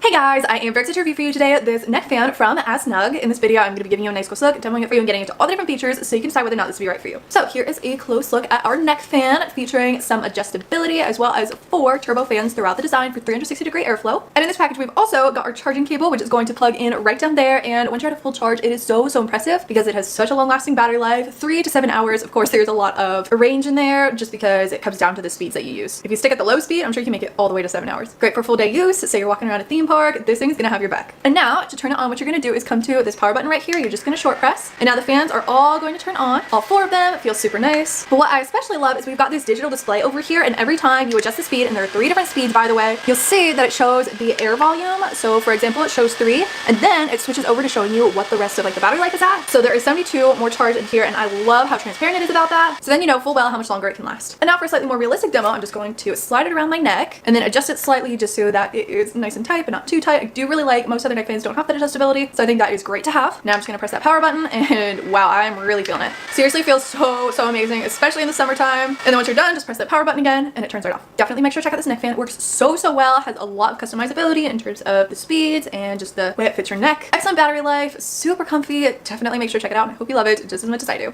Hey guys, I am very excited to review for you today this neck fan from Snug. In this video, I'm going to be giving you a nice close look, demoing it for you, and getting into all the different features so you can decide whether or not this will be right for you. So here is a close look at our neck fan featuring some adjustability as well as 4 turbo fans throughout the design for 360-degree airflow. And in this package, we've also got our charging cable, which is going to plug in right down there. And once you're at a full charge, it is so impressive because it has such a long-lasting battery life, 3 to 7 hours. Of course, there's a lot of range in there just because it comes down to the speeds that you use. If you stick at the low speed, I'm sure you can make it all the way to 7 hours. Great for full day use. Say you're walking around a theme park, this thing's gonna have your back. And now to turn it on, what you're gonna do is come to this power button right here. You're just gonna short press, and now the fans are all going to turn on, all 4 of them. It feels super nice. But what I especially love is we've got this digital display over here, and every time you adjust the speed, and there are 3 different speeds by the way, you'll see that it shows the air volume. So for example, it shows 3, and then it switches over to showing you what the rest of like the battery life is at. So there is 72 more charge in here, and I love how transparent it is about that. So then you know full well how much longer it can last. And now for a slightly more realistic demo, I'm just going to slide it around my neck and then adjust it slightly just so that it is nice and tight but not too tight. I do really like most other neck fans don't have that adjustability, so I think that is great to have. Now I'm just gonna press that power button, and wow, I'm really feeling it. Seriously feels so amazing, especially in the summertime. And then once you're done, just press that power button again and it turns right off. Definitely make sure to check out this neck fan. It works so well, has a lot of customizability in terms of the speeds and just the way it fits your neck. Excellent battery life, super comfy. Definitely make sure to check it out. I hope you love it just as much as I do.